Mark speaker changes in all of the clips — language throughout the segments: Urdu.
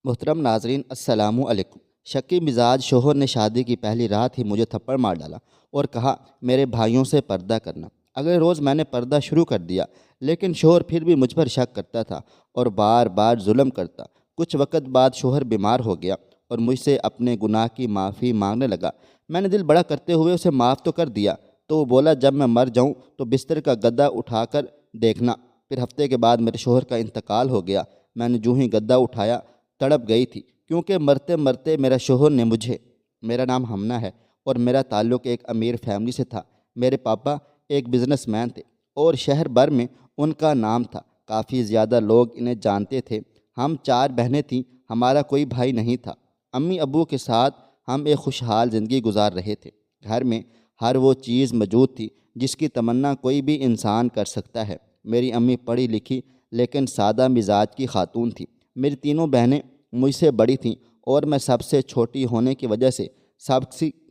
Speaker 1: محترم ناظرین السلام علیکم۔ شکی مزاج شوہر نے شادی کی پہلی رات ہی مجھے تھپڑ مار ڈالا اور کہا میرے بھائیوں سے پردہ کرنا۔ اگلے روز میں نے پردہ شروع کر دیا، لیکن شوہر پھر بھی مجھ پر شک کرتا تھا اور بار بار ظلم کرتا۔ کچھ وقت بعد شوہر بیمار ہو گیا اور مجھ سے اپنے گناہ کی معافی مانگنے لگا۔ میں نے دل بڑا کرتے ہوئے اسے معاف تو کر دیا، تو وہ بولا جب میں مر جاؤں تو بستر کا گدا اٹھا کر دیکھنا۔ پھر ہفتے کے بعد میرے شوہر کا انتقال ہو گیا۔ میں نے جو ہی گدا اٹھایا تڑپ گئی تھی، کیونکہ مرتے مرتے میرا شوہر نے مجھے، میرا نام ہمنہ ہے اور میرا تعلق ایک امیر فیملی سے تھا۔ میرے پاپا ایک بزنس مین تھے اور شہر بھر میں ان کا نام تھا، کافی زیادہ لوگ انہیں جانتے تھے۔ ہم 4 بہنیں تھیں، ہمارا کوئی بھائی نہیں تھا۔ امی ابو کے ساتھ ہم ایک خوشحال زندگی گزار رہے تھے۔ گھر میں ہر وہ چیز موجود تھی جس کی تمنا کوئی بھی انسان کر سکتا ہے۔ میری امی پڑھی لکھی لیکن سادہ مزاج کی خاتون تھی۔ میری تینوں بہنیں مجھ سے بڑی تھیں اور میں سب سے چھوٹی ہونے کی وجہ سے سب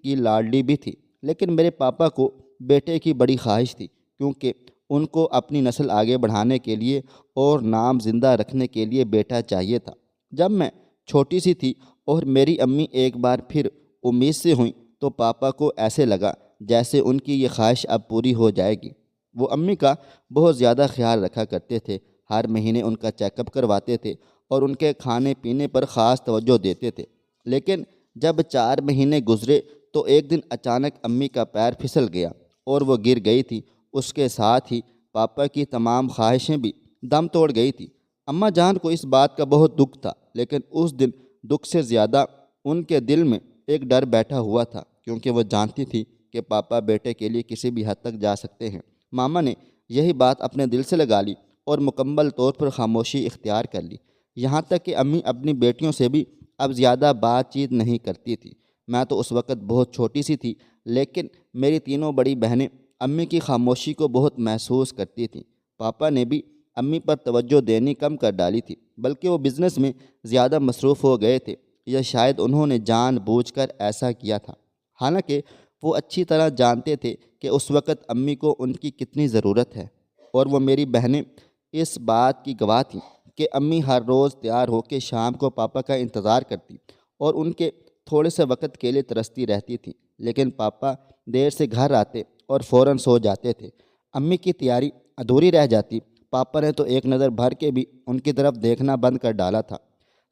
Speaker 1: کی لاڈلی بھی تھی۔ لیکن میرے پاپا کو بیٹے کی بڑی خواہش تھی، کیونکہ ان کو اپنی نسل آگے بڑھانے کے لیے اور نام زندہ رکھنے کے لیے بیٹا چاہیے تھا۔ جب میں چھوٹی سی تھی اور میری امی ایک بار پھر امید سے ہوئیں تو پاپا کو ایسے لگا جیسے ان کی یہ خواہش اب پوری ہو جائے گی۔ وہ امی کا بہت زیادہ خیال رکھا کرتے تھے، ہر مہینے ان کا چیک اپ کرواتے تھے اور ان کے کھانے پینے پر خاص توجہ دیتے تھے۔ لیکن جب 4 مہینے گزرے تو ایک دن اچانک امی کا پیر پھسل گیا اور وہ گر گئی تھی۔ اس کے ساتھ ہی پاپا کی تمام خواہشیں بھی دم توڑ گئی تھی۔ اماں جان کو اس بات کا بہت دکھ تھا، لیکن اس دن دکھ سے زیادہ ان کے دل میں ایک ڈر بیٹھا ہوا تھا، کیونکہ وہ جانتی تھی کہ پاپا بیٹے کے لیے کسی بھی حد تک جا سکتے ہیں۔ ماما نے یہی بات اپنے دل سے لگا لی اور مکمل طور پر خاموشی اختیار کر لی، یہاں تک کہ امی اپنی بیٹیوں سے بھی اب زیادہ بات چیت نہیں کرتی تھی۔ میں تو اس وقت بہت چھوٹی سی تھی، لیکن میری تینوں بڑی بہنیں امی کی خاموشی کو بہت محسوس کرتی تھیں۔ پاپا نے بھی امی پر توجہ دینی کم کر ڈالی تھی، بلکہ وہ بزنس میں زیادہ مصروف ہو گئے تھے، یا شاید انہوں نے جان بوجھ کر ایسا کیا تھا۔ حالانکہ وہ اچھی طرح جانتے تھے کہ اس وقت امی کو ان کی کتنی ضرورت ہے، اور وہ میری بہنیں اس بات کی گواہ تھیں کہ امی ہر روز تیار ہو کے شام کو پاپا کا انتظار کرتی اور ان کے تھوڑے سے وقت کے لیے ترستی رہتی تھی۔ لیکن پاپا دیر سے گھر آتے اور فوراً سو جاتے تھے۔ امی کی تیاری ادھوری رہ جاتی۔ پاپا نے تو ایک نظر بھر کے بھی ان کی طرف دیکھنا بند کر ڈالا تھا۔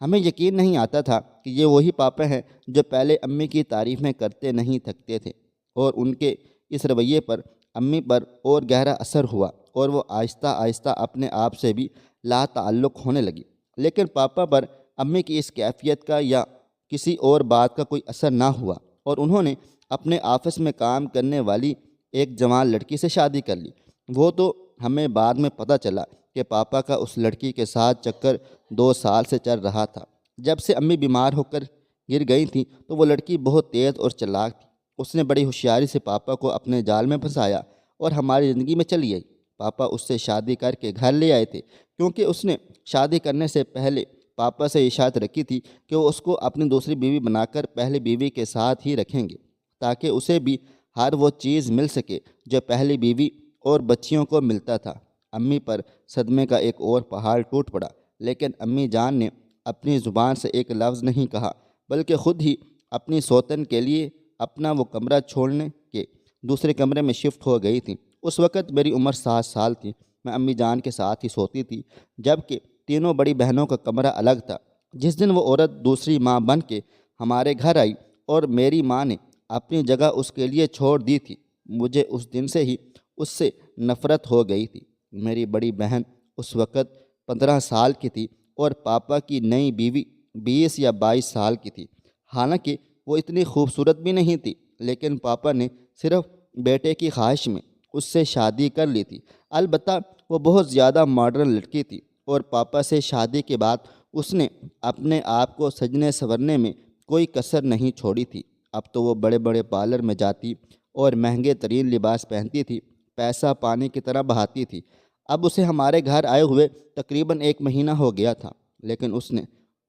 Speaker 1: ہمیں یقین نہیں آتا تھا کہ یہ وہی پاپا ہیں جو پہلے امی کی تعریفیں کرتے نہیں تھکتے تھے، اور ان کے اس رویے پر امی پر اور گہرا اثر ہوا اور وہ آہستہ آہستہ اپنے آپ سے بھی لا تعلق ہونے لگی۔ لیکن پاپا پر امی کی اس کیفیت کا یا کسی اور بات کا کوئی اثر نہ ہوا، اور انہوں نے اپنے آفس میں کام کرنے والی ایک جوان لڑکی سے شادی کر لی۔ وہ تو ہمیں بعد میں پتہ چلا کہ پاپا کا اس لڑکی کے ساتھ چکر 2 سال سے چل رہا تھا۔ جب سے امی بیمار ہو کر گر گئی تھیں تو وہ لڑکی بہت تیز اور چلاک تھی۔ اس نے بڑی ہوشیاری سے پاپا کو اپنے جال میں پھنسایا اور ہماری زندگی میں چلی آئی۔ پاپا اس سے شادی کر کے گھر لے آئے تھے، کیونکہ اس نے شادی کرنے سے پہلے پاپا سے یہ شرط رکھی تھی کہ وہ اس کو اپنی دوسری بیوی بنا کر پہلی بیوی کے ساتھ ہی رکھیں گے، تاکہ اسے بھی ہر وہ چیز مل سکے جو پہلی بیوی اور بچیوں کو ملتا تھا۔ امی پر صدمے کا ایک اور پہاڑ ٹوٹ پڑا، لیکن امی جان نے اپنی زبان سے ایک لفظ نہیں کہا، بلکہ خود ہی اپنی سوتن کے لیے اپنا وہ کمرہ چھوڑنے کے دوسرے کمرے میں شفٹ ہو گئی تھی۔ اس وقت میری عمر 7 سال تھی۔ میں امی جان کے ساتھ ہی سوتی تھی، جبکہ تینوں بڑی بہنوں کا کمرہ الگ تھا۔ جس دن وہ عورت دوسری ماں بن کے ہمارے گھر آئی اور میری ماں نے اپنی جگہ اس کے لیے چھوڑ دی تھی، مجھے اس دن سے ہی اس سے نفرت ہو گئی تھی۔ میری بڑی بہن اس وقت 15 سال کی تھی اور پاپا کی نئی بیوی 20 یا 22 سال کی تھی۔ حالانکہ وہ اتنی خوبصورت بھی نہیں تھی، لیکن پاپا نے صرف بیٹے کی خواہش میں اس سے شادی کر لی تھی۔ البتہ وہ بہت زیادہ ماڈرن لڑکی تھی، اور پاپا سے شادی کے بعد اس نے اپنے آپ کو سجنے سنورنے میں کوئی کسر نہیں چھوڑی تھی۔ اب تو وہ بڑے بڑے پارلر میں جاتی اور مہنگے ترین لباس پہنتی تھی، پیسہ پانی کی طرح بہاتی تھی۔ اب اسے ہمارے گھر آئے ہوئے تقریباً 1 مہینہ ہو گیا تھا، لیکن اس نے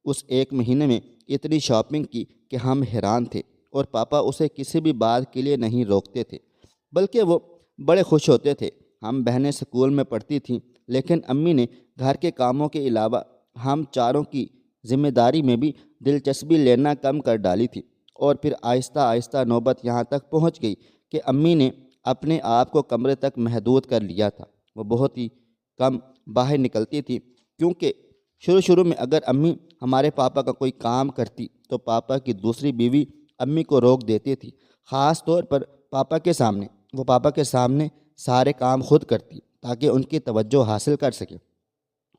Speaker 1: اس 1 مہینے میں اتنی شاپنگ کی کہ ہم حیران تھے، اور پاپا اسے کسی بھی بات کے لیے نہیں روکتے تھے، بلکہ وہ بڑے خوش ہوتے تھے۔ ہم بہنیں سکول میں پڑھتی تھیں، لیکن امی نے گھر کے کاموں کے علاوہ ہم چاروں کی ذمہ داری میں بھی دلچسپی لینا کم کر ڈالی تھی، اور پھر آہستہ آہستہ نوبت یہاں تک پہنچ گئی کہ امی نے اپنے آپ کو کمرے تک محدود کر لیا تھا۔ وہ بہت ہی کم باہر نکلتی تھی، کیونکہ شروع میں اگر امی ہمارے پاپا کا کوئی کام کرتی تو پاپا کی دوسری بیوی امی کو روک دیتی تھی، خاص طور پر پاپا کے سامنے۔ وہ پاپا کے سامنے سارے کام خود کرتی تاکہ ان کی توجہ حاصل کر سکے،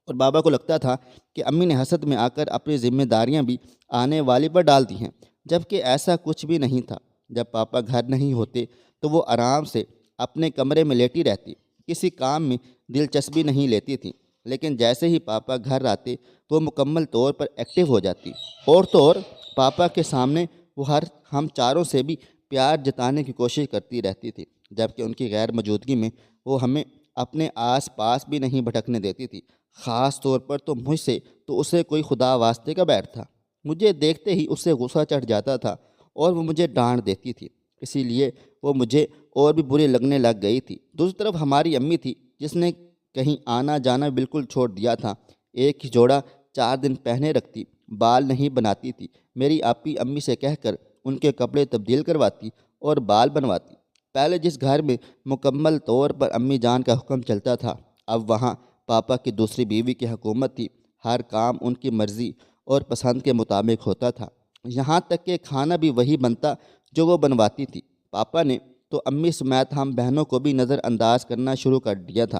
Speaker 1: اور بابا کو لگتا تھا کہ امی نے حسد میں آ کر اپنی ذمہ داریاں بھی آنے والی پر ڈال دی ہیں، جبکہ ایسا کچھ بھی نہیں تھا۔ جب پاپا گھر نہیں ہوتے تو وہ آرام سے اپنے کمرے میں لیٹی رہتی، کسی کام میں دلچسپی نہیں لیتی تھی، لیکن جیسے ہی پاپا گھر آتے وہ مکمل طور پر ایکٹیو ہو جاتی، اور پاپا کے سامنے وہ ہم چاروں سے بھی پیار جتانے کی کوشش کرتی رہتی تھی، جبکہ ان کی غیر موجودگی میں وہ ہمیں اپنے آس پاس بھی نہیں بھٹکنے دیتی تھی، خاص طور پر تو مجھ سے تو اسے کوئی خدا واسطے کا بیٹھ تھا۔ مجھے دیکھتے ہی اسے غصہ چڑھ جاتا تھا اور وہ مجھے ڈانٹ دیتی تھی، اسی لیے وہ مجھے اور بھی بری لگنے لگ گئی تھی۔ دوسری طرف ہماری امی تھی، جس نے کہیں آنا جانا بالکل چھوڑ دیا تھا، ایک ہی جوڑا 4 دن پہنے رکھتی، بال نہیں بناتی تھی، میری آپی امی سے کہہ کر ان کے کپڑے تبدیل کرواتی اور بال بنواتی۔ پہلے جس گھر میں مکمل طور پر امی جان کا حکم چلتا تھا، اب وہاں پاپا کی دوسری بیوی کی حکومت تھی، ہر کام ان کی مرضی اور پسند کے مطابق ہوتا تھا، یہاں تک کہ کھانا بھی وہی بنتا جو وہ بنواتی تھی۔ پاپا نے تو امی سمیت ہم بہنوں کو بھی نظر انداز کرنا شروع کر دیا تھا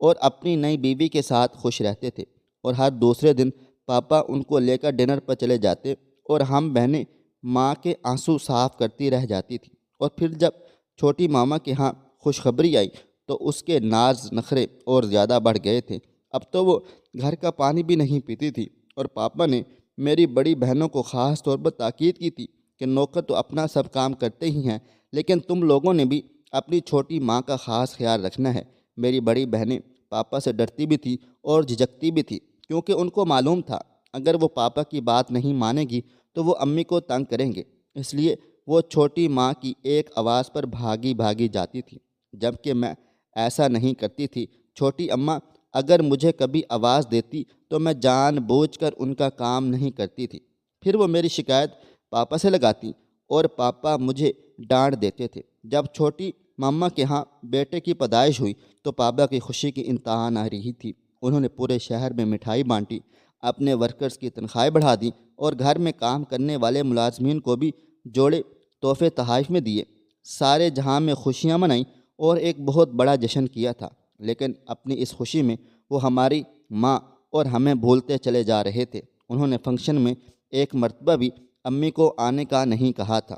Speaker 1: اور اپنی نئی بیوی کے ساتھ خوش رہتے تھے، اور ہر دوسرے دن پاپا ان کو لے کر ڈنر پر چلے جاتے اور ہم بہنیں ماں کے آنسو صاف کرتی رہ جاتی تھی۔ اور پھر جب چھوٹی ماما کے ہاں خوشخبری آئی تو اس کے ناز نخرے اور زیادہ بڑھ گئے تھے، اب تو وہ گھر کا پانی بھی نہیں پیتی تھی، اور پاپا نے میری بڑی بہنوں کو خاص طور پر تاکید کی تھی کہ نوکر تو اپنا سب کام کرتے ہی ہیں، لیکن تم لوگوں نے بھی اپنی چھوٹی ماں کا خاص خیال رکھنا ہے۔ میری بڑی بہنیں پاپا سے ڈرتی بھی تھی اور جھجکتی بھی تھی، کیونکہ ان کو معلوم تھا اگر وہ پاپا کی بات نہیں مانے گی تو وہ امی کو تنگ کریں گے، اس لیے وہ چھوٹی ماں کی ایک آواز پر بھاگی بھاگی جاتی تھی، جبکہ میں ایسا نہیں کرتی تھی۔ چھوٹی اماں اگر مجھے کبھی آواز دیتی تو میں جان بوجھ کر ان کا کام نہیں کرتی تھی، پھر وہ میری شکایت پاپا سے لگاتی اور پاپا مجھے ڈانٹ دیتے تھے۔ جب چھوٹی ماما کے ہاں بیٹے کی پیدائش ہوئی تو پاپا کی خوشی کی انتہا نہ رہی تھی، انہوں نے پورے شہر میں مٹھائی بانٹی، اپنے ورکرز کی تنخواہیں بڑھا دیں اور گھر میں کام کرنے والے ملازمین کو بھی جوڑے تحفے تحائف میں دیے۔ سارے جہاں میں خوشیاں منائیں اور ایک بہت بڑا جشن کیا تھا، لیکن اپنی اس خوشی میں وہ ہماری ماں اور ہمیں بھولتے چلے جا رہے تھے۔ انہوں نے فنکشن میں ایک مرتبہ بھی امی کو آنے کا نہیں کہا تھا،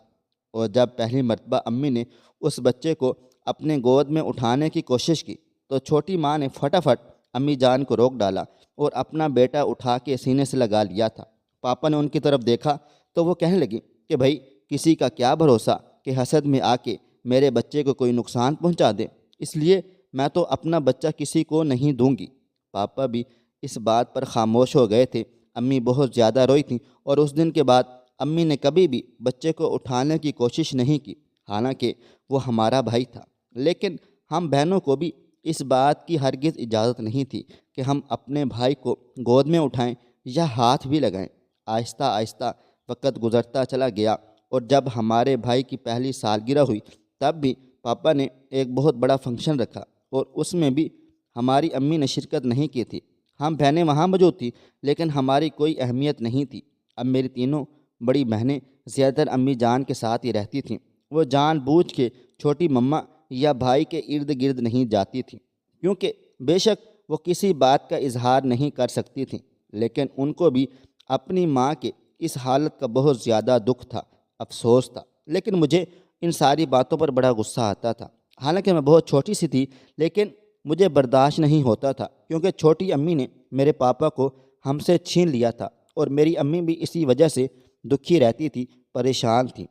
Speaker 1: اور جب پہلی مرتبہ امی نے اس بچے کو اپنے گود میں اٹھانے کی کوشش کی تو چھوٹی ماں نے فٹافٹ امی جان کو روک ڈالا اور اپنا بیٹا اٹھا کے سینے سے لگا لیا تھا۔ پاپا نے ان کی طرف دیکھا تو وہ کہنے لگی کہ بھائی کسی کا کیا بھروسہ کہ حسد میں آ کے میرے بچے کو کوئی نقصان پہنچا دے، اس لیے میں تو اپنا بچہ کسی کو نہیں دوں گی۔ پاپا بھی اس بات پر خاموش ہو گئے تھے۔ امی بہت زیادہ روئی تھیں، اور اس دن کے بعد امی نے کبھی بھی بچے کو اٹھانے کی کوشش نہیں کی، حالانکہ وہ ہمارا بھائی تھا، لیکن ہم بہنوں کو بھی اس بات کی ہرگز اجازت نہیں تھی کہ ہم اپنے بھائی کو گود میں اٹھائیں یا ہاتھ بھی لگائیں۔ آہستہ آہستہ وقت گزرتا چلا گیا، اور جب ہمارے بھائی کی پہلی سالگرہ ہوئی تب بھی پاپا نے ایک بہت بڑا فنکشن رکھا، اور اس میں بھی ہماری امی نے شرکت نہیں کی تھی۔ ہم بہنیں وہاں موجود تھیں، لیکن ہماری کوئی اہمیت نہیں تھی۔ اب میری تینوں بڑی بہنیں زیادہ تر امی جان کے ساتھ ہی رہتی تھیں، وہ جان بوجھ کے چھوٹی مما یا بھائی کے ارد گرد نہیں جاتی تھیں، کیونکہ بے شک وہ کسی بات کا اظہار نہیں کر سکتی تھیں، لیکن ان کو بھی اپنی ماں کے اس حالت کا بہت زیادہ دکھ تھا، افسوس تھا، لیکن مجھے ان ساری باتوں پر بڑا غصہ آتا تھا۔ حالانکہ میں بہت چھوٹی سی تھی، لیکن مجھے برداشت نہیں ہوتا تھا، کیونکہ چھوٹی امی نے میرے پاپا کو ہم سے چھین لیا تھا، اور میری امی بھی اسی وجہ سے دکھی رہتی تھی، پریشان تھی۔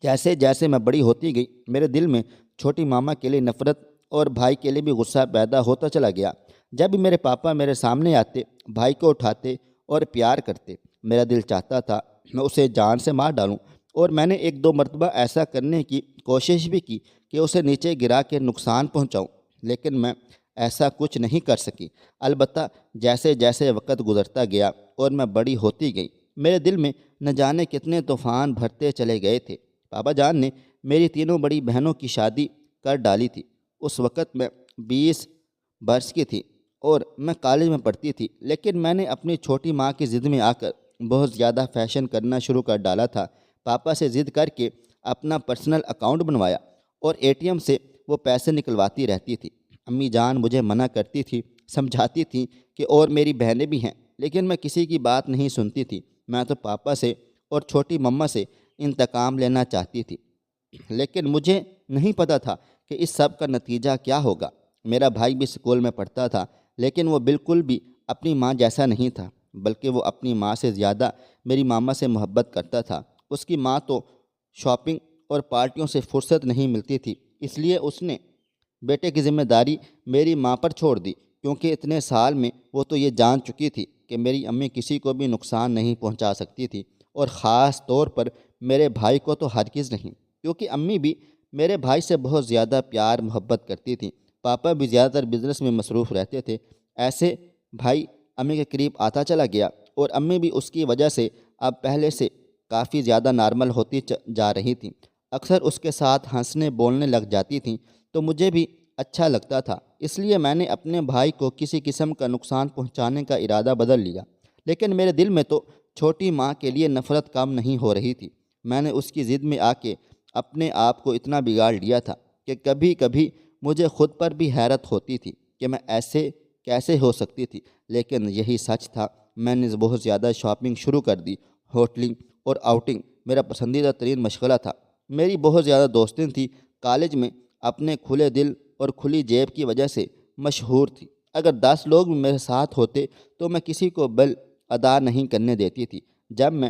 Speaker 1: جیسے جیسے میں بڑی ہوتی گئی میرے دل میں چھوٹی ماما کے لیے نفرت اور بھائی کے لیے بھی غصہ پیدا ہوتا چلا گیا۔ جب بھی میرے پاپا میرے سامنے آتے، بھائی کو اٹھاتے اور پیار کرتے، میرا دل چاہتا تھا میں اسے جان سے مار ڈالوں، اور میں نے 1-2 مرتبہ ایسا کرنے کی کوشش بھی کی کہ اسے نیچے گرا کے نقصان پہنچاؤں، لیکن میں ایسا کچھ نہیں کر سکی۔ البتہ جیسے جیسے وقت گزرتا گیا اور میں بڑی ہوتی گئی، میرے دل میں نہ جانے کتنے طوفان بھرتے چلے گئے تھے۔ پاپا جان نے میری تینوں بڑی بہنوں کی شادی کر ڈالی تھی۔ اس وقت میں 20 برس کی تھی اور میں کالج میں پڑھتی تھی، لیکن میں نے اپنی چھوٹی ماں کی ضد میں آ کر بہت زیادہ فیشن کرنا شروع کر ڈالا تھا۔ پاپا سے ضد کر کے اپنا پرسنل اکاؤنٹ بنوایا اور ATM سے وہ پیسے نکلواتی رہتی تھی۔ امی جان مجھے منع کرتی تھی، سمجھاتی تھیں کہ اور میری بہنیں بھی ہیں، لیکن میں کسی کی بات نہیں سنتی تھی۔ میں تو پاپا سے اور چھوٹی مما سے انتقام لینا چاہتی تھی، لیکن مجھے نہیں پتہ تھا کہ اس سب کا نتیجہ کیا ہوگا۔ میرا بھائی بھی اسکول میں پڑھتا تھا، لیکن وہ بالکل بھی اپنی ماں جیسا نہیں تھا، بلکہ وہ اپنی ماں سے زیادہ میری ماما سے محبت کرتا تھا۔ اس کی ماں تو شاپنگ اور پارٹیوں سے فرصت نہیں ملتی تھی، اس لیے اس نے بیٹے کی ذمہ داری میری ماں پر چھوڑ دی، کیونکہ اتنے سال میں وہ تو یہ جان چکی تھی کہ میری امی کسی کو بھی نقصان نہیں پہنچا سکتی تھی، اور خاص طور پر میرے بھائی کو تو ہرگز نہیں، کیونکہ امی بھی میرے بھائی سے بہت زیادہ پیار محبت کرتی تھیں۔ پاپا بھی زیادہ تر بزنس میں مصروف رہتے تھے۔ ایسے بھائی امی کے قریب آتا چلا گیا، اور امی بھی اس کی وجہ سے اب پہلے سے کافی زیادہ نارمل ہوتی جا رہی تھیں۔ اکثر اس کے ساتھ ہنسنے بولنے لگ جاتی تھیں، تو مجھے بھی اچھا لگتا تھا، اس لیے میں نے اپنے بھائی کو کسی قسم کا نقصان پہنچانے کا ارادہ بدل لیا۔ لیکن میرے دل میں تو چھوٹی ماں کے لیے نفرت کم نہیں ہو رہی تھی۔ میں نے اس کی ضد میں آ کے اپنے آپ کو اتنا بگاڑ لیا تھا کہ کبھی کبھی مجھے خود پر بھی حیرت ہوتی تھی کہ میں ایسے کیسے ہو سکتی تھی، لیکن یہی سچ تھا۔ میں نے بہت زیادہ شاپنگ شروع کر دی۔ ہوٹلنگ اور آؤٹنگ میرا پسندیدہ ترین مشغلہ تھا۔ میری بہت زیادہ دوستیں تھیں۔ کالج میں اپنے کھلے دل اور کھلی جیب کی وجہ سے مشہور تھی۔ اگر 10 لوگ بھی میرے ساتھ ہوتے تو میں کسی کو بل ادا نہیں کرنے دیتی تھی۔ جب میں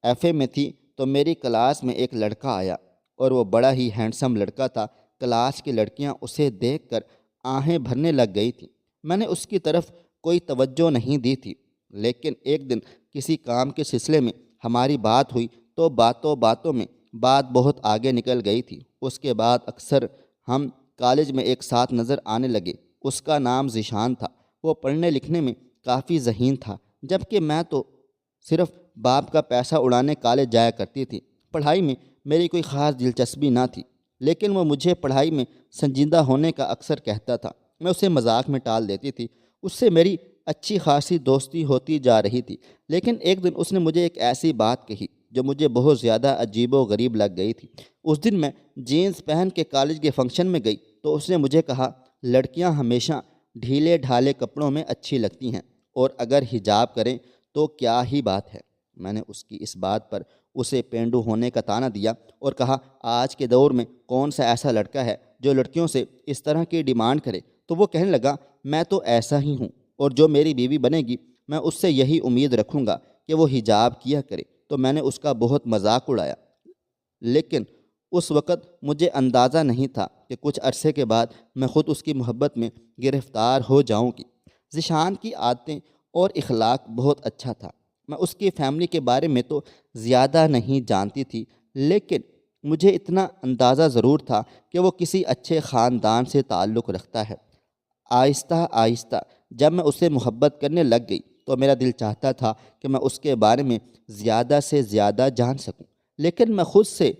Speaker 1: FA میں تھی تو میری کلاس میں ایک لڑکا آیا، اور وہ بڑا ہی ہینڈسم لڑکا تھا۔ کلاس کی لڑکیاں اسے دیکھ کر آہیں بھرنے لگ گئی تھیں۔ میں نے اس کی طرف کوئی توجہ نہیں دی تھی، لیکن ایک دن کسی کام کے سلسلے میں ہماری بات ہوئی تو باتوں میں بات بہت آگے نکل گئی تھی۔ اس کے بعد اکثر ہم کالج میں ایک ساتھ نظر آنے لگے۔ اس کا نام ذیشان تھا۔ وہ پڑھنے لکھنے میں کافی ذہین تھا، جبکہ میں تو صرف باپ کا پیسہ اڑانے کالج جایا کرتی تھی۔ پڑھائی میں میری کوئی خاص دلچسپی نہ تھی، لیکن وہ مجھے پڑھائی میں سنجیدہ ہونے کا اکثر کہتا تھا۔ میں اسے مذاق میں ٹال دیتی تھی۔ اس سے میری اچھی خاصی دوستی ہوتی جا رہی تھی، لیکن ایک دن اس نے مجھے ایک ایسی بات کہی جو مجھے بہت زیادہ عجیب و غریب لگ گئی تھی۔ اس دن میں جینز پہن کے کالج کے فنکشن میں گئی تو اس نے مجھے کہا، لڑکیاں ہمیشہ ڈھیلے ڈھالے کپڑوں میں اچھی لگتی ہیں، اور اگر حجاب کریں تو کیا ہی بات ہے۔ میں نے اس کی اس بات پر اسے پینڈو ہونے کا طعنہ دیا اور کہا، آج کے دور میں کون سا ایسا لڑکا ہے جو لڑکیوں سے اس طرح کی ڈیمانڈ کرے؟ تو وہ کہنے لگا، میں تو ایسا ہی ہوں، اور جو میری بیوی بنے گی میں اس سے یہی امید رکھوں گا کہ وہ حجاب کیا کرے۔ تو میں نے اس کا بہت مذاق اڑایا، لیکن اس وقت مجھے اندازہ نہیں تھا کہ کچھ عرصے کے بعد میں خود اس کی محبت میں گرفتار ہو جاؤں گی۔ ذیشان کی عادتیں اور اخلاق بہت اچھا تھا۔ میں اس کی فیملی کے بارے میں تو زیادہ نہیں جانتی تھی، لیکن مجھے اتنا اندازہ ضرور تھا کہ وہ کسی اچھے خاندان سے تعلق رکھتا ہے۔ آہستہ آہستہ جب میں اسے محبت کرنے لگ گئی تو میرا دل چاہتا تھا کہ میں اس کے بارے میں زیادہ سے زیادہ جان سکوں، لیکن میں خود سے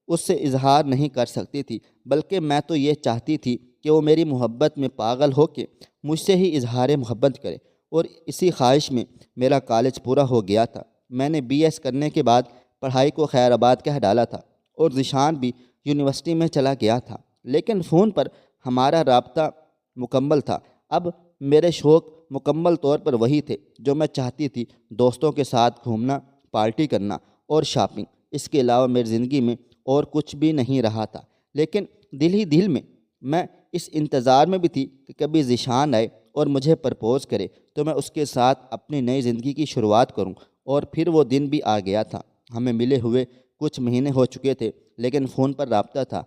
Speaker 1: اس سے اظہار نہیں کر سکتی تھی، بلکہ میں تو یہ چاہتی تھی کہ وہ میری محبت میں پاگل ہو کے مجھ سے ہی اظہار محبت کرے، اور اسی خواہش میں میرا کالج پورا ہو گیا تھا۔ میں نے BS کرنے کے بعد پڑھائی کو خیر آباد کہہ ڈالا تھا، اور ذیشان بھی یونیورسٹی میں چلا گیا تھا، لیکن فون پر ہمارا رابطہ مکمل تھا۔ اب میرے شوق مکمل طور پر وہی تھے جو میں چاہتی تھی، دوستوں کے ساتھ گھومنا، پارٹی کرنا اور شاپنگ۔ اس کے علاوہ میری زندگی میں اور کچھ بھی نہیں رہا تھا، لیکن دل ہی دل میں اس انتظار میں بھی تھی کہ کبھی ذیشان آئے اور مجھے پرپوز کرے تو میں اس کے ساتھ اپنی نئی زندگی کی شروعات کروں، اور پھر وہ دن بھی آ گیا تھا۔ ہمیں ملے ہوئے کچھ مہینے ہو چکے تھے، لیکن فون پر رابطہ تھا۔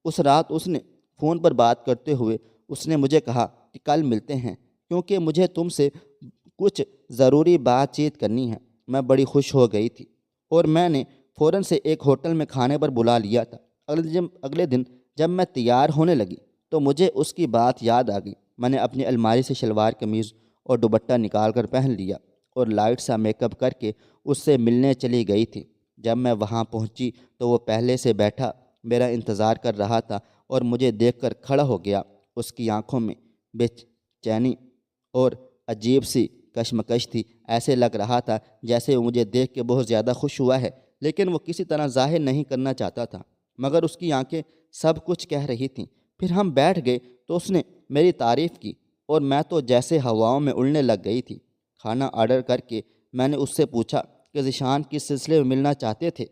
Speaker 1: اس رات اس نے فون پر بات کرتے ہوئے اس نے مجھے کہا کہ کل ملتے ہیں، کیونکہ مجھے تم سے کچھ ضروری بات چیت کرنی ہے۔ میں بڑی خوش ہو گئی تھی، اور میں نے فوراً سے ایک ہوٹل میں کھانے پر بلا لیا تھا۔ اگلے دن جب میں تیار ہونے لگی تو مجھے اس کی بات یاد آ گئی۔ میں نے اپنی الماری سے شلوار قمیض اور دوپٹہ نکال کر پہن لیا اور لائٹ سا میک اپ کر کے اس سے ملنے چلی گئی تھی۔ جب میں وہاں پہنچی تو وہ پہلے سے بیٹھا میرا انتظار کر رہا تھا اور مجھے دیکھ کر کھڑا ہو گیا۔ اس کی آنکھوں میں بے چینی اور عجیب سی کشمکش تھی۔ ایسے لگ رہا تھا جیسے وہ مجھے دیکھ کے بہت زیادہ خوش ہوا ہے، لیکن وہ کسی طرح ظاہر نہیں کرنا چاہتا تھا، مگر اس کی آنکھیں سب کچھ کہہ رہی تھیں۔ پھر ہم بیٹھ گئے تو اس نے میری تعریف کی اور میں تو جیسے ہواؤں میں اڑنے لگ گئی تھی۔ کھانا آرڈر کر کے میں نے اس سے پوچھا کہ ذیشان کس سلسلے میں ملنا چاہتے تھے،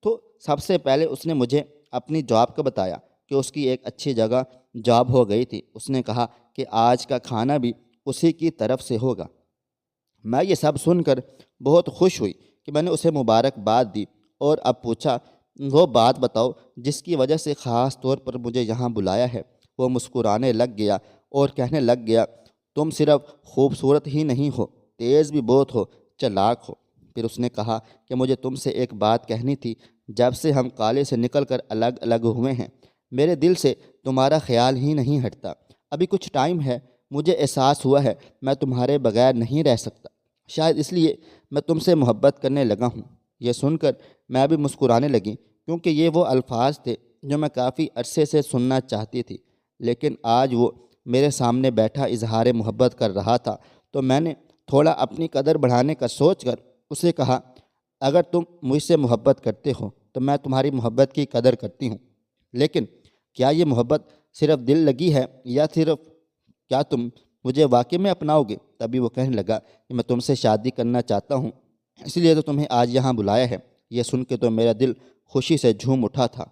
Speaker 1: تو سب سے پہلے اس نے مجھے اپنی جاب کا بتایا کہ اس کی ایک اچھی جگہ جاب ہو گئی تھی۔ اس نے کہا کہ آج کا کھانا بھی اسی کی طرف سے ہوگا۔ میں یہ سب سن کر بہت خوش ہوئی کہ میں نے اسے مبارکباد دی اور اب پوچھا وہ بات بتاؤ جس کی وجہ سے خاص طور پر مجھے یہاں بلایا ہے۔ وہ مسکرانے لگ گیا اور کہنے لگ گیا تم صرف خوبصورت ہی نہیں ہو، تیز بھی بہت ہو، چالاک ہو۔ پھر اس نے کہا کہ مجھے تم سے ایک بات کہنی تھی۔ جب سے ہم کالج سے نکل کر الگ الگ ہوئے ہیں میرے دل سے تمہارا خیال ہی نہیں ہٹتا۔ ابھی کچھ ٹائم ہے مجھے احساس ہوا ہے میں تمہارے بغیر نہیں رہ سکتا، شاید اس لیے میں تم سے محبت کرنے لگا ہوں۔ یہ سن کر میں بھی مسکرانے لگی کیونکہ یہ وہ الفاظ تھے جو میں کافی عرصے سے سننا چاہتی تھی، لیکن آج وہ میرے سامنے بیٹھا اظہار محبت کر رہا تھا تو میں نے تھوڑا اپنی قدر بڑھانے کا سوچ کر اسے کہا اگر تم مجھ سے محبت کرتے ہو تو میں تمہاری محبت کی قدر کرتی ہوں، لیکن کیا یہ محبت صرف دل لگی ہے یا کیا تم مجھے واقعی میں اپناؤ گے؟ تبھی وہ کہنے لگا کہ میں تم سے شادی کرنا چاہتا ہوں، اس لیے تو تمہیں آج یہاں بلایا ہے۔ یہ سن کے تو میرا دل خوشی سے جھوم اٹھا تھا،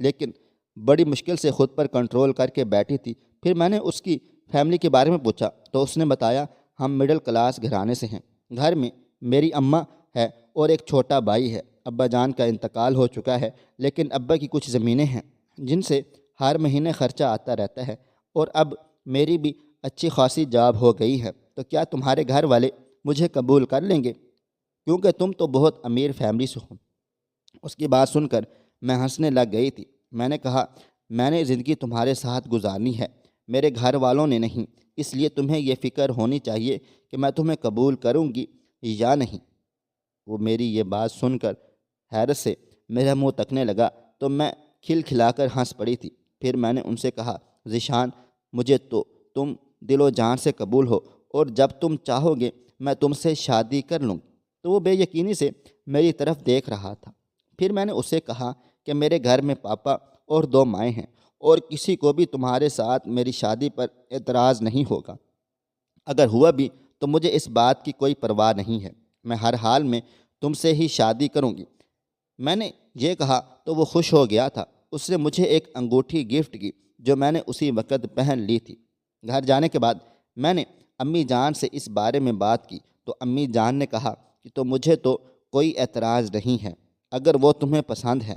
Speaker 1: لیکن بڑی مشکل سے خود پر کنٹرول کر کے بیٹھی تھی۔ پھر میں نے اس کی فیملی کے بارے میں پوچھا تو اس نے بتایا ہم مڈل کلاس گھرانے سے ہیں، گھر میں میری اماں ہے اور ایک چھوٹا بھائی ہے۔ ابا جان کا انتقال ہو چکا ہے، لیکن ابا کی کچھ زمینیں ہیں جن سے ہر مہینے خرچہ آتا رہتا ہے، اور اب میری بھی اچھی خاصی جاب ہو گئی ہے، تو کیا تمہارے گھر والے مجھے قبول کر لیں گے کیونکہ تم تو بہت امیر فیملی سے ہو؟ اس کی بات سن کر میں ہنسنے لگ گئی تھی۔ میں نے کہا میں نے زندگی تمہارے ساتھ گزارنی ہے، میرے گھر والوں نے نہیں، اس لیے تمہیں یہ فکر ہونی چاہیے کہ میں تمہیں قبول کروں گی یا نہیں۔ وہ میری یہ بات سن کر حیرت سے میرا منہ تکنے لگا تو میں کھلا کر ہنس پڑی تھی۔ پھر میں نے ان سے کہا ذیشان مجھے تو تم دل و جان سے قبول ہو اور جب تم چاہو گے میں تم سے شادی کر لوں گی۔ تو وہ بے یقینی سے میری طرف دیکھ رہا تھا۔ پھر میں نے اسے کہا کہ میرے گھر میں پاپا اور 2 مائیں ہیں اور کسی کو بھی تمہارے ساتھ میری شادی پر اعتراض نہیں ہوگا، اگر ہوا بھی تو مجھے اس بات کی کوئی پرواہ نہیں ہے، میں ہر حال میں تم سے ہی شادی کروں گی۔ میں نے یہ کہا تو وہ خوش ہو گیا تھا۔ اس نے مجھے ایک انگوٹھی گفٹ کی جو میں نے اسی وقت پہن لی تھی۔ گھر جانے کے بعد میں نے امی جان سے اس بارے میں بات کی تو امی جان نے کہا کہ تو مجھے تو کوئی اعتراض نہیں ہے اگر وہ تمہیں پسند ہے،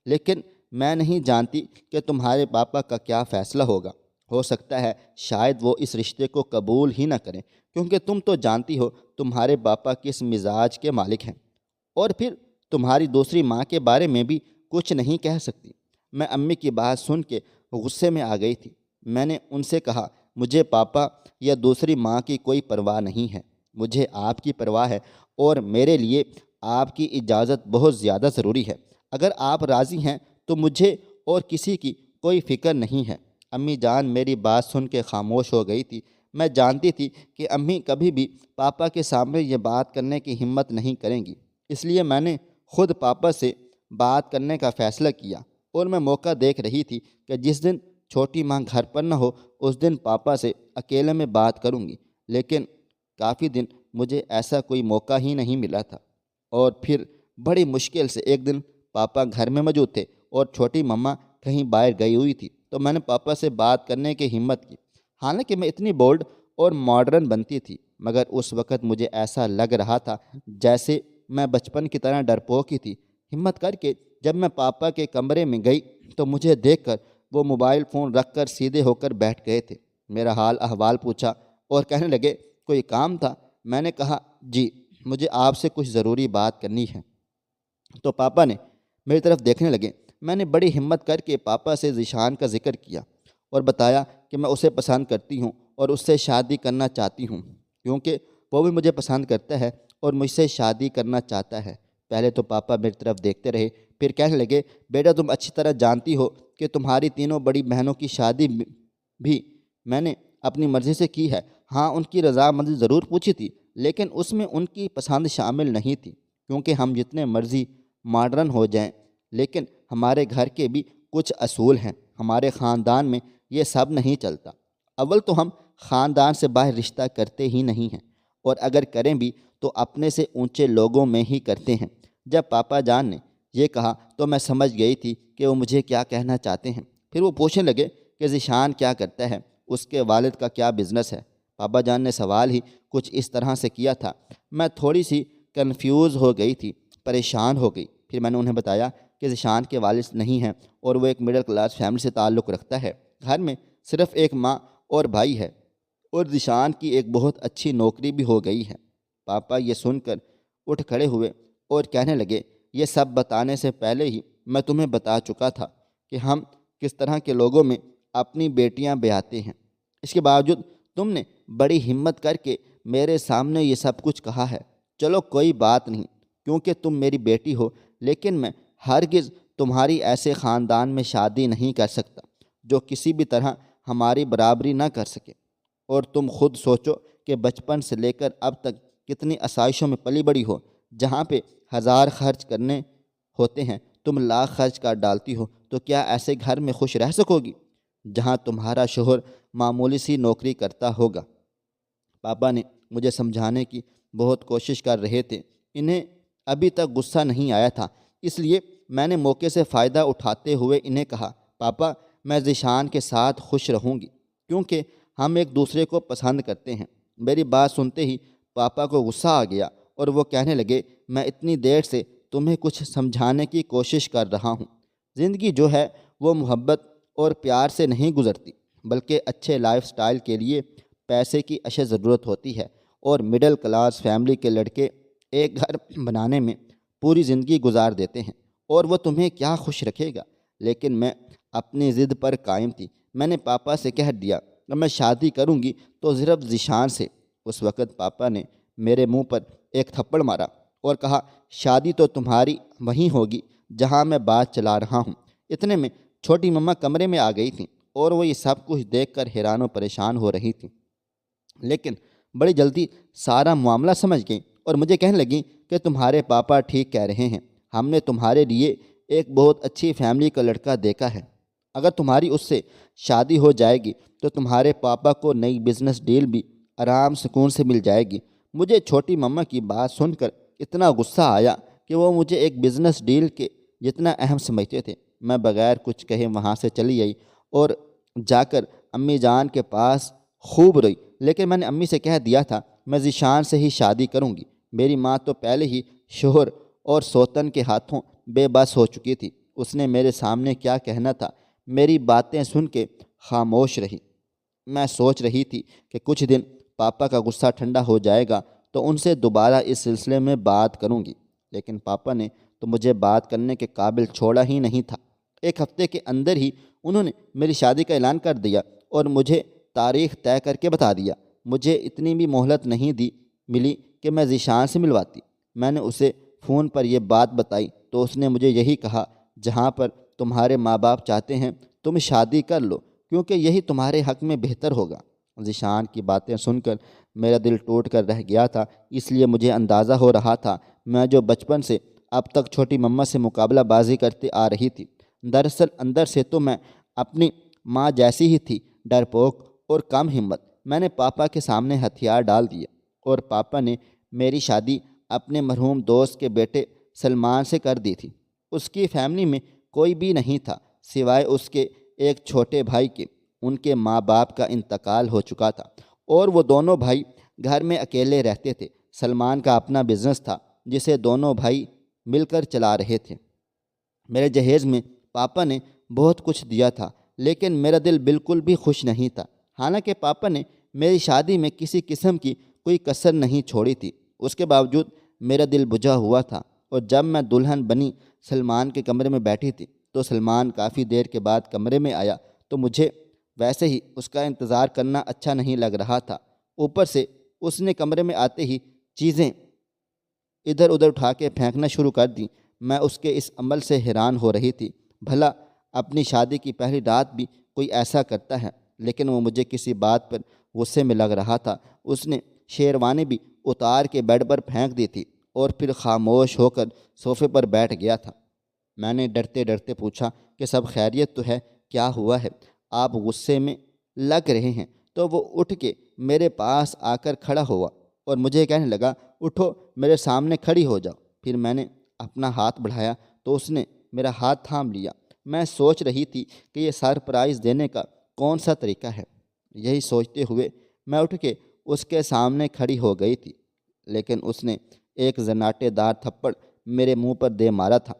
Speaker 1: لیکن میں نہیں جانتی کہ تمہارے پاپا کا کیا فیصلہ ہوگا، ہو سکتا ہے شاید وہ اس رشتے کو قبول ہی نہ کریں، کیونکہ تم تو جانتی ہو تمہارے پاپا کس مزاج کے مالک ہیں، اور پھر تمہاری دوسری ماں کے بارے میں بھی کچھ نہیں کہہ سکتی۔ میں امی کی بات سن کے غصے میں آ گئی تھی۔ میں نے ان سے کہا مجھے پاپا یا دوسری ماں کی کوئی پرواہ نہیں ہے، مجھے آپ کی پرواہ ہے اور میرے لیے آپ کی اجازت بہت زیادہ ضروری ہے۔ اگر آپ راضی ہیں تو مجھے اور کسی کی کوئی فکر نہیں ہے۔ امی جان میری بات سن کے خاموش ہو گئی تھی۔ میں جانتی تھی کہ امی کبھی بھی پاپا کے سامنے یہ بات کرنے کی ہمت نہیں کریں گی، اس لیے میں نے خود پاپا سے بات کرنے کا فیصلہ کیا، اور میں موقع دیکھ رہی تھی کہ جس دن چھوٹی ماں گھر پر نہ ہو اس دن پاپا سے اکیلے میں بات کروں گی، لیکن کافی دن مجھے ایسا کوئی موقع ہی نہیں ملا تھا۔ اور پھر بڑی مشکل سے ایک دن پاپا گھر میں موجود تھے اور چھوٹی مما کہیں باہر گئی ہوئی تھی، تو میں نے پاپا سے بات کرنے کی ہمت کی۔ حالانکہ میں اتنی بولڈ اور ماڈرن بنتی تھی، مگر اس وقت مجھے ایسا لگ رہا تھا جیسے میں بچپن کی طرح ڈرپوک ہی تھی۔ ہمت کر کے جب میں پاپا کے کمرے میں گئی تو مجھے دیکھ کر وہ موبائل فون رکھ کر سیدھے ہو کر بیٹھ گئے تھے۔ میرا حال احوال پوچھا اور کہنے لگے کوئی کام تھا؟ میں نے کہا جی، مجھے آپ سے کچھ ضروری بات کرنی ہے۔ تو پاپا نے میری طرف دیکھنے لگے۔ میں نے بڑی ہمت کر کے پاپا سے ذیشان کا ذکر کیا اور بتایا کہ میں اسے پسند کرتی ہوں اور اس سے شادی کرنا چاہتی ہوں، کیونکہ وہ بھی مجھے پسند کرتا ہے اور مجھ سے شادی کرنا چاہتا ہے۔ پہلے تو پاپا میری طرف دیکھتے رہے، پھر کہنے لگے، بیٹا تم اچھی طرح جانتی ہو کہ تمہاری تینوں بڑی بہنوں کی شادی بھی میں نے اپنی مرضی سے کی ہے۔ ہاں، ان کی رضامندی ضرور پوچھی تھی، لیکن اس میں ان کی پسند شامل نہیں تھی، کیونکہ ہم جتنے مرضی ماڈرن ہو جائیں لیکن ہمارے گھر کے بھی کچھ اصول ہیں۔ ہمارے خاندان میں یہ سب نہیں چلتا۔ اول تو ہم خاندان سے باہر رشتہ کرتے ہی نہیں ہیں، اور اگر کریں بھی تو اپنے سے اونچے لوگوں میں ہی کرتے ہیں۔ جب پاپا جان نے یہ کہا تو میں سمجھ گئی تھی کہ وہ مجھے کیا کہنا چاہتے ہیں۔ پھر وہ پوچھنے لگے کہ ذیشان کیا کرتا ہے، اس کے والد کا کیا بزنس ہے۔ پاپا جان نے سوال ہی کچھ اس طرح سے کیا تھا۔ میں تھوڑی سی کنفیوز ہو گئی تھی، پریشان ہو گئی۔ پھر میں نے انہیں بتایا کہ ذیشان کے والد نہیں ہیں اور وہ ایک مڈل کلاس فیملی سے تعلق رکھتا ہے۔ گھر میں صرف ایک ماں اور بھائی ہے، اور ذیشان کی ایک بہت اچھی نوکری بھی ہو گئی ہے۔ پاپا یہ سن کر اٹھ کھڑے ہوئے اور کہنے لگے، یہ سب بتانے سے پہلے ہی میں تمہیں بتا چکا تھا کہ ہم کس طرح کے لوگوں میں اپنی بیٹیاں بیاہتے ہیں۔ اس کے باوجود تم نے بڑی ہمت کر کے میرے سامنے یہ سب کچھ کہا ہے۔ چلو کوئی بات نہیں، کیونکہ تم میری بیٹی ہو، لیکن میں ہرگز تمہاری ایسے خاندان میں شادی نہیں کر سکتا جو کسی بھی طرح ہماری برابری نہ کر سکے۔ اور تم خود سوچو کہ بچپن سے لے کر اب تک کتنی آسائشوں میں پلی بڑی ہو، جہاں پہ 1000 خرچ کرنے ہوتے ہیں تم لاکھ خرچ کر ڈالتی ہو، تو کیا ایسے گھر میں خوش رہ سکو گی جہاں تمہارا شوہر معمولی سی نوکری کرتا ہوگا؟ پاپا نے مجھے سمجھانے کی بہت کوشش کر رہے تھے۔ انہیں ابھی تک غصہ نہیں آیا تھا، اس لیے میں نے موقع سے فائدہ اٹھاتے ہوئے انہیں کہا، پاپا میں ذیشان کے ساتھ خوش رہوں گی، کیونکہ ہم ایک دوسرے کو پسند کرتے ہیں۔ میری بات سنتے ہی پاپا کو غصہ آ گیا اور وہ کہنے لگے، میں اتنی دیر سے تمہیں کچھ سمجھانے کی کوشش کر رہا ہوں۔ زندگی جو ہے وہ محبت اور پیار سے نہیں گزرتی، بلکہ اچھے لائف سٹائل کے لیے پیسے کی اشد ضرورت ہوتی ہے، اور مڈل کلاس فیملی کے لڑکے ایک گھر بنانے میں پوری زندگی گزار دیتے ہیں، اور وہ تمہیں کیا خوش رکھے گا؟ لیکن میں اپنی ضد پر قائم تھی۔ میں نے پاپا سے کہہ دیا کہ میں شادی کروں گی تو صرف ذیشان سے۔ اس وقت پاپا نے میرے منہ پر ایک تھپڑ مارا اور کہا، شادی تو تمہاری وہیں ہوگی جہاں میں بات چلا رہا ہوں۔ اتنے میں چھوٹی مما کمرے میں آ گئی تھیں اور وہ یہ سب کچھ دیکھ کر حیران و پریشان ہو رہی تھیں، لیکن بڑی جلدی سارا معاملہ سمجھ گئیں اور مجھے کہنے لگیں کہ تمہارے پاپا ٹھیک کہہ رہے ہیں، ہم نے تمہارے لیے ایک بہت اچھی فیملی کا لڑکا دیکھا ہے۔ اگر تمہاری اس سے شادی ہو جائے گی تو تمہارے پاپا کو نئی بزنس ڈیل بھی آرام سکون سے مل جائے گی۔ مجھے چھوٹی مما کی بات سن کر اتنا غصہ آیا کہ وہ مجھے ایک بزنس ڈیل کے جتنا اہم سمجھتے تھے۔ میں بغیر کچھ کہے وہاں سے چلی آئی اور جا کر امی جان کے پاس خوب روئی، لیکن میں نے امی سے کہہ دیا تھا میں ذیشان سے ہی شادی کروں گی۔ میری ماں تو پہلے ہی شوہر اور سوتن کے ہاتھوں بے بس ہو چکی تھی۔ اس نے میرے سامنے کیا کہنا تھا، میری باتیں سن کے خاموش رہی۔ میں سوچ رہی تھی کہ کچھ دن پاپا کا غصہ ٹھنڈا ہو جائے گا تو ان سے دوبارہ اس سلسلے میں بات کروں گی، لیکن پاپا نے تو مجھے بات کرنے کے قابل چھوڑا ہی نہیں تھا۔ ایک ہفتے کے اندر ہی انہوں نے میری شادی کا اعلان کر دیا اور مجھے تاریخ طے کر کے بتا دیا۔ مجھے اتنی بھی مہلت نہیں ملی کہ میں ذیشان سے ملواتی۔ میں نے اسے فون پر یہ بات بتائی تو اس نے مجھے یہی کہا، جہاں پر تمہارے ماں باپ چاہتے ہیں تم شادی کر لو، کیونکہ یہی تمہارے حق میں بہتر ہوگا۔ ذیشان کی باتیں سن کر میرا دل ٹوٹ کر رہ گیا تھا، اس لیے مجھے اندازہ ہو رہا تھا میں جو بچپن سے اب تک چھوٹی مما سے مقابلہ بازی کرتے آ رہی تھی، دراصل اندر سے تو میں اپنی ماں جیسی ہی تھی، ڈرپوک اور کم ہمت۔ میں نے پاپا کے سامنے ہتھیار ڈال دیے اور پاپا نے میری شادی اپنے مرحوم دوست کے بیٹے سلمان سے کر دی تھی۔ اس کی فیملی میں کوئی بھی نہیں تھا سوائے اس کے ایک چھوٹے بھائی کے۔ ان کے ماں باپ کا انتقال ہو چکا تھا اور وہ دونوں بھائی گھر میں اکیلے رہتے تھے۔ سلمان کا اپنا بزنس تھا جسے دونوں بھائی مل کر چلا رہے تھے۔ میرے جہیز میں پاپا نے بہت کچھ دیا تھا، لیکن میرا دل بالکل بھی خوش نہیں تھا۔ حالانکہ پاپا نے میری شادی میں کسی قسم کی کوئی کسر نہیں چھوڑی تھی، اس کے باوجود میرا دل بجھا ہوا تھا۔ اور جب میں دلہن بنی سلمان کے کمرے میں بیٹھی تھی تو سلمان کافی دیر کے بعد کمرے میں آیا تو مجھے ویسے ہی اس کا انتظار کرنا اچھا نہیں لگ رہا تھا۔ اوپر سے اس نے کمرے میں آتے ہی چیزیں ادھر ادھر اٹھا کے پھینکنا شروع کر دیں۔ میں اس کے اس عمل سے حیران ہو رہی تھی۔ بھلا اپنی شادی کی پہلی رات بھی کوئی ایسا کرتا ہے؟ لیکن وہ مجھے کسی بات پر غصے میں لگ رہا تھا۔ اس نے شیروانی بھی اتار کے بیڈ پر پھینک دی تھی اور پھر خاموش ہو کر صوفے پر بیٹھ گیا تھا۔ میں نے ڈرتے ڈرتے پوچھا کہ سب خیریت تو ہے؟ کیا ہوا ہے؟ آپ غصے میں لگ رہے ہیں؟ تو وہ اٹھ کے میرے پاس آ کر کھڑا ہوا اور مجھے کہنے لگا، اٹھو، میرے سامنے کھڑی ہو جاؤ۔ پھر میں نے اپنا ہاتھ بڑھایا تو اس نے میرا ہاتھ تھام لیا۔ میں سوچ رہی تھی کہ یہ سرپرائز دینے کا کون سا طریقہ ہے۔ یہی سوچتے ہوئے میں اٹھ کے اس کے سامنے کھڑی ہو گئی تھی، لیکن اس نے ایک زناٹے دار تھپڑ میرے منہ پر دے مارا تھا۔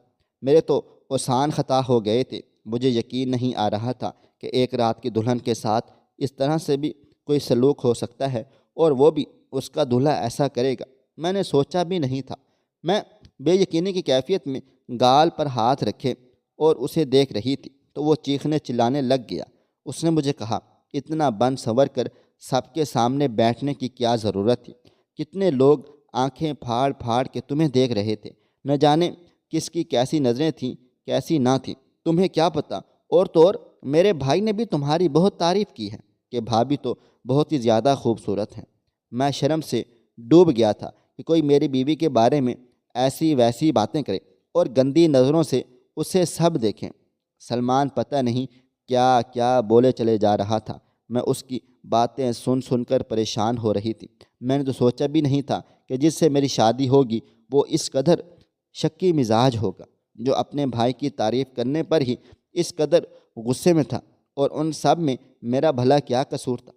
Speaker 1: میرے تو اوسان خطا ہو گئے تھے۔ مجھے یقین نہیں آ رہا تھا کہ ایک رات کی دلہن کے ساتھ اس طرح سے بھی کوئی سلوک ہو سکتا ہے، اور وہ بھی اس کا دولہا ایسا کرے گا۔ میں نے سوچا بھی نہیں تھا۔ میں بے یقینی کی کیفیت میں گال پر ہاتھ رکھے اور اسے دیکھ رہی تھی تو وہ چیخنے چلانے لگ گیا۔ اس نے مجھے کہا، اتنا بن سنور کر سب کے سامنے بیٹھنے کی کیا ضرورت تھی؟ کتنے لوگ آنکھیں پھاڑ پھاڑ کے تمہیں دیکھ رہے تھے، نہ جانے کس کی کیسی نظریں تھیں کیسی نہ تھیں، تمہیں کیا پتہ؟ اور تو اور میرے بھائی نے بھی تمہاری بہت تعریف کی ہے کہ بھابھی تو بہت ہی زیادہ خوبصورت ہیں۔ میں شرم سے ڈوب گیا تھا کہ کوئی میری بیوی کے بارے میں ایسی ویسی باتیں کرے اور گندی نظروں سے اسے سب دیکھیں۔ سلمان پتہ نہیں کیا کیا بولے چلے جا رہا تھا۔ میں اس کی باتیں سن سن کر پریشان ہو رہی تھی۔ میں نے تو سوچا بھی نہیں تھا کہ جس سے میری شادی ہوگی وہ اس قدر شکی مزاج ہوگا، جو اپنے بھائی کی تعریف کرنے پر ہی اس قدر غصے میں تھا۔ اور ان سب میں میرا بھلا کیا قصور تھا؟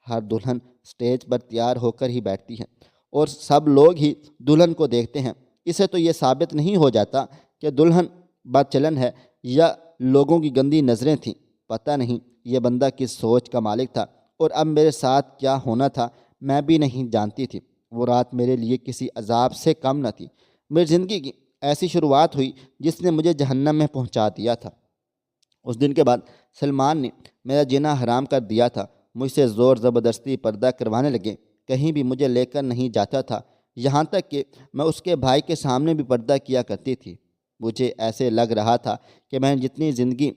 Speaker 1: ہر دلہن سٹیج پر تیار ہو کر ہی بیٹھتی ہے اور سب لوگ ہی دلہن کو دیکھتے ہیں۔ اسے تو یہ ثابت نہیں ہو جاتا کہ دلہن بد چلن ہے یا لوگوں کی گندی نظریں تھیں۔ پتہ نہیں یہ بندہ کس سوچ کا مالک تھا، اور اب میرے ساتھ کیا ہونا تھا میں بھی نہیں جانتی تھی۔ وہ رات میرے لیے کسی عذاب سے کم نہ تھی۔ میری زندگی کی ایسی شروعات ہوئی جس نے مجھے جہنم میں پہنچا دیا تھا۔ اس دن کے بعد سلمان نے میرا جینا حرام کر دیا تھا۔ مجھ سے زور زبردستی پردہ کروانے لگے، کہیں بھی مجھے لے کر نہیں جاتا تھا، یہاں تک کہ میں اس کے بھائی کے سامنے بھی پردہ کیا کرتی تھی۔ مجھے ایسے لگ رہا تھا کہ میں نے جتنی زندگی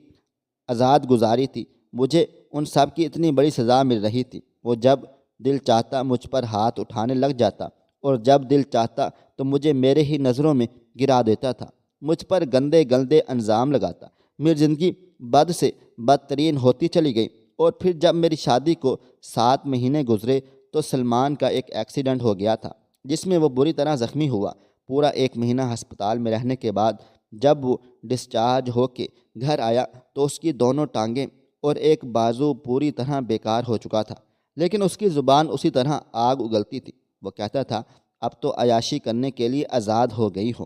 Speaker 1: آزاد گزاری تھی، مجھے ان سب کی اتنی بڑی سزا مل رہی تھی۔ وہ جب دل چاہتا مجھ پر ہاتھ اٹھانے لگ جاتا، اور جب دل چاہتا تو مجھے میرے ہی نظروں میں گرا دیتا تھا، مجھ پر گندے گندے الزام لگاتا۔ میری زندگی بد سے بدترین ہوتی چلی گئی۔ اور پھر جب میری شادی کو 7 مہینے گزرے تو سلمان کا ایک ایکسیڈنٹ ہو گیا تھا، جس میں وہ بری طرح زخمی ہوا۔ پورا 1 مہینہ ہسپتال میں رہنے کے بعد جب وہ ڈسچارج ہو کے گھر آیا تو اس کی دونوں ٹانگیں اور ایک بازو پوری طرح بیکار ہو چکا تھا، لیکن اس کی زبان اسی طرح آگ اگلتی تھی۔ وہ کہتا تھا، اب تو عیاشی کرنے کے لیے آزاد ہو گئی ہو،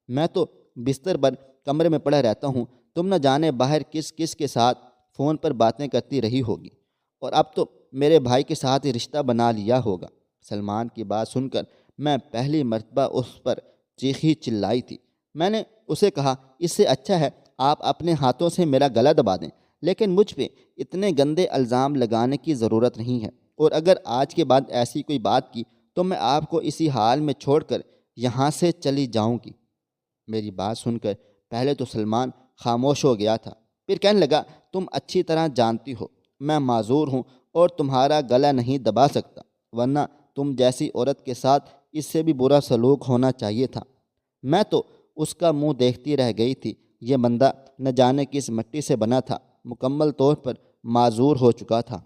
Speaker 1: میں تو بستر پر کمرے میں پڑا رہتا ہوں، تم نہ جانے باہر کس کس کے ساتھ فون پر باتیں کرتی رہی ہوگی، اور اب تو میرے بھائی کے ساتھ ہی رشتہ بنا لیا ہوگا۔ سلمان کی بات سن کر میں پہلی مرتبہ اس پر چیخی چلائی تھی۔ میں نے اسے کہا، اس سے اچھا ہے آپ اپنے ہاتھوں سے میرا گلا دبا دیں، لیکن مجھ پہ اتنے گندے الزام لگانے کی ضرورت نہیں ہے، اور اگر آج کے بعد ایسی کوئی بات کی تو میں آپ کو اسی حال میں چھوڑ کر یہاں سے چلی جاؤں گی۔ میری بات سن کر پہلے تو سلمان خاموش ہو گیا تھا، پھر کہنے لگا، تم اچھی طرح جانتی ہو میں معذور ہوں اور تمہارا گلا نہیں دبا سکتا، ورنہ تم جیسی عورت کے ساتھ اس سے بھی برا سلوک ہونا چاہیے تھا۔ میں تو اس کا منہ دیکھتی رہ گئی تھی۔ یہ بندہ نہ جانے کس مٹی سے بنا تھا، مکمل طور پر معذور ہو چکا تھا،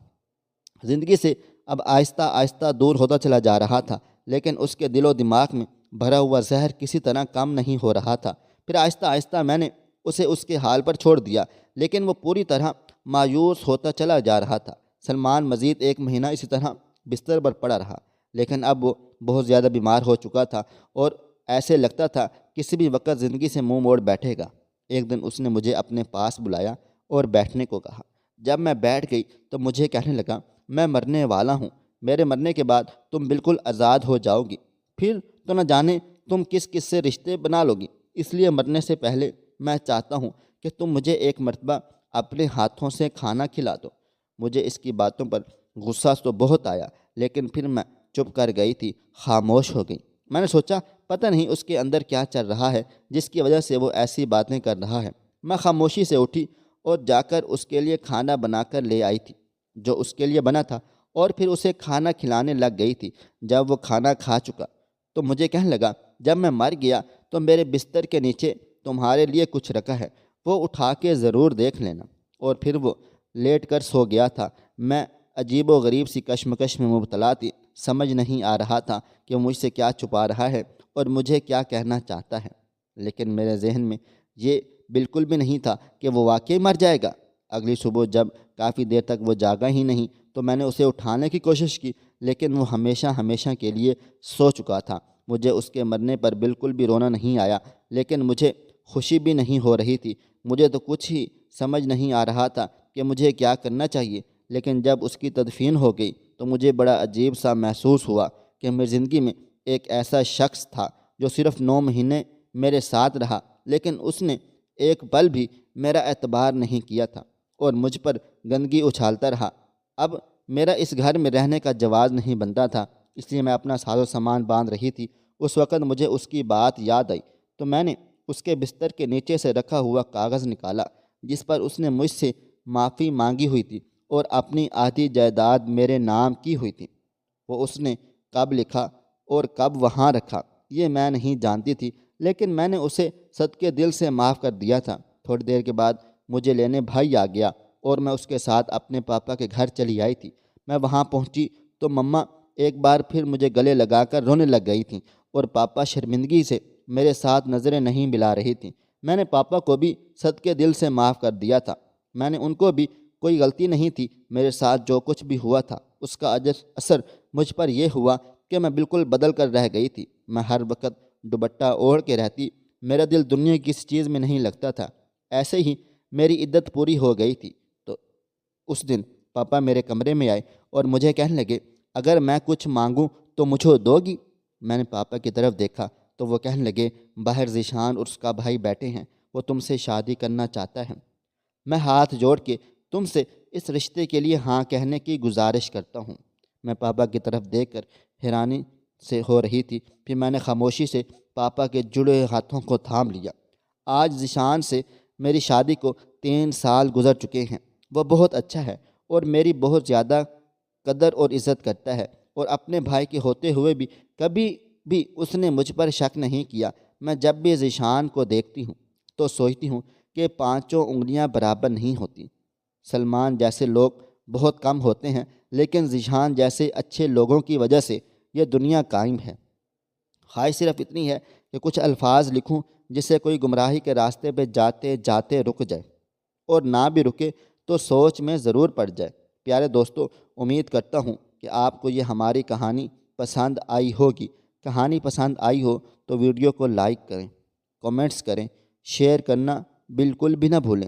Speaker 1: زندگی سے اب آہستہ آہستہ دور ہوتا چلا جا رہا تھا، لیکن اس کے دل و دماغ میں بھرا ہوا زہر کسی طرح کم نہیں ہو رہا تھا۔ پھر آہستہ آہستہ میں نے اسے اس کے حال پر چھوڑ دیا، لیکن وہ پوری طرح مایوس ہوتا چلا جا رہا تھا۔ سلمان مزید 1 مہینہ اسی طرح بستر پر پڑا رہا، لیکن اب وہ بہت زیادہ بیمار ہو چکا تھا اور ایسے لگتا تھا کسی بھی وقت زندگی سے منہ موڑ بیٹھے گا۔ ایک دن اس نے مجھے اپنے پاس بلایا اور بیٹھنے کو کہا۔ جب میں بیٹھ گئی تو مجھے کہنے لگا، میں مرنے والا ہوں، میرے مرنے کے بعد تم بالکل آزاد ہو جاؤ گی، پھر تو نہ جانے تم کس کس سے رشتے بنا لو گی، اس لیے مرنے سے پہلے میں چاہتا ہوں کہ تم مجھے ایک مرتبہ اپنے ہاتھوں سے کھانا کھلا دو۔ مجھے اس کی باتوں پر غصہ تو بہت آیا، لیکن پھر میں چپ کر گئی تھی، خاموش ہو گئی۔ میں نے سوچا پتہ نہیں اس کے اندر کیا چل رہا ہے جس کی وجہ سے وہ ایسی باتیں کر رہا ہے۔ میں خاموشی سے اٹھی اور جا کر اس کے لیے کھانا بنا کر لے آئی تھی جو اس کے لیے بنا تھا، اور پھر اسے کھانا کھلانے لگ گئی تھی۔ جب وہ کھانا کھا چکا تو مجھے کہنے لگا، جب میں مر گیا تو میرے بستر کے نیچے تمہارے لیے کچھ رکھا ہے، وہ اٹھا کے ضرور دیکھ لینا۔ اور پھر وہ لیٹ کر سو گیا تھا۔ میں عجیب و غریب سی کشمکش میں مبتلا تھی، سمجھ نہیں آ رہا تھا کہ مجھ سے کیا چھپا رہا ہے اور مجھے کیا کہنا چاہتا ہے، لیکن میرے ذہن میں یہ بالکل بھی نہیں تھا کہ وہ واقعی مر جائے گا۔ اگلی صبح جب کافی دیر تک وہ جاگا ہی نہیں تو میں نے اسے اٹھانے کی کوشش کی، لیکن وہ ہمیشہ ہمیشہ کے لیے سو چکا تھا۔ مجھے اس کے مرنے پر بالکل بھی رونا نہیں آیا، لیکن مجھے خوشی بھی نہیں ہو رہی تھی۔ مجھے تو کچھ ہی سمجھ نہیں آ رہا تھا کہ مجھے کیا کرنا چاہیے، لیکن جب اس کی تدفین ہو گئی تو مجھے بڑا عجیب سا محسوس ہوا کہ میری زندگی میں ایک ایسا شخص تھا جو صرف 9 مہینے میرے ساتھ رہا، لیکن اس نے ایک پل بھی میرا اعتبار نہیں کیا تھا اور مجھ پر گندگی اچھالتا رہا۔ اب میرا اس گھر میں رہنے کا جواز نہیں بنتا تھا، اس لیے میں اپنا ساز و سامان باندھ رہی تھی۔ اس وقت مجھے اس کی بات یاد آئی تو میں نے اس کے بستر کے نیچے سے رکھا ہوا کاغذ نکالا جس پر اس نے مجھ سے معافی مانگی ہوئی تھی اور اپنی آدھی جائیداد میرے نام کی ہوئی تھی۔ وہ اس نے کب لکھا اور کب وہاں رکھا یہ میں نہیں جانتی تھی، لیکن میں نے اسے صدقے دل سے معاف کر دیا تھا۔ تھوڑی دیر کے بعد مجھے لینے بھائی آ گیا اور میں اس کے ساتھ اپنے پاپا کے گھر چلی آئی تھی۔ میں وہاں پہنچی تو مما ایک بار پھر مجھے گلے لگا کر رونے لگ گئی تھیں اور پاپا شرمندگی سے میرے ساتھ نظریں نہیں ملا رہی تھیں۔ میں نے پاپا کو بھی صدقے دل سے معاف کر دیا تھا۔ میں نے ان کو بھی کوئی غلطی نہیں تھی، میرے ساتھ جو کچھ بھی ہوا تھا اس کا اثر مجھ پر یہ ہوا کہ میں بالکل بدل کر رہ گئی تھی۔ میں ہر وقت دوپٹہ اوڑھ کے رہتی، میرا دل دنیا کی کسی چیز میں نہیں لگتا تھا۔ ایسے ہی میری عدت پوری ہو گئی تھی تو اس دن پاپا میرے کمرے میں آئے اور مجھے کہنے لگے، اگر میں کچھ مانگوں تو مجھے دو گی؟ میں نے پاپا کی طرف دیکھا تو وہ کہنے لگے، باہر ذیشان اور اس کا بھائی بیٹھے ہیں، وہ تم سے شادی کرنا چاہتا ہے۔ میں ہاتھ جوڑ کے تم سے اس رشتے کے لیے ہاں کہنے کی گزارش کرتا ہوں۔ میں پاپا کی طرف دیکھ کر حیرانی سے ہو رہی تھی، پھر میں نے خاموشی سے پاپا کے جڑے ہاتھوں کو تھام لیا۔ آج ذیشان سے میری شادی کو 3 سال گزر چکے ہیں۔ وہ بہت اچھا ہے اور میری بہت زیادہ قدر اور عزت کرتا ہے، اور اپنے بھائی کے ہوتے ہوئے بھی کبھی بھی اس نے مجھ پر شک نہیں کیا۔ میں جب بھی ذیشان کو دیکھتی ہوں تو سوچتی ہوں کہ 5 انگلیاں برابر نہیں ہوتی۔ سلمان جیسے لوگ بہت کم ہوتے ہیں، لیکن ذیشان جیسے اچھے لوگوں کی وجہ سے یہ دنیا قائم ہے۔ خواہش صرف اتنی ہے کہ کچھ الفاظ لکھوں جس سے کوئی گمراہی کے راستے پہ جاتے جاتے رک جائے، اور نہ بھی رکے تو سوچ میں ضرور پڑ جائے۔ پیارے دوستو، امید کرتا ہوں کہ آپ کو یہ ہماری کہانی پسند آئی ہوگی۔ کہانی پسند آئی ہو تو ویڈیو کو لائک کریں، کومنٹس کریں، شیئر کرنا بالکل بھی نہ بھولیں۔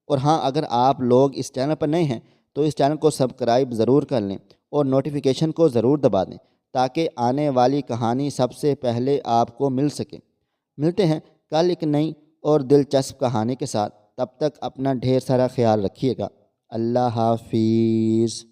Speaker 1: اور ہاں، اگر آپ لوگ اس چینل پر نئے ہیں تو اس چینل کو سبسکرائب ضرور کر لیں اور نوٹیفیکیشن کو ضرور دبا دیں تاکہ آنے والی کہانی سب سے پہلے آپ کو مل سکے۔ ملتے ہیں کل ایک نئی اور دلچسپ کہانی کے ساتھ، تب تک اپنا ڈھیر سارا خیال رکھیے گا۔ اللہ حافظ۔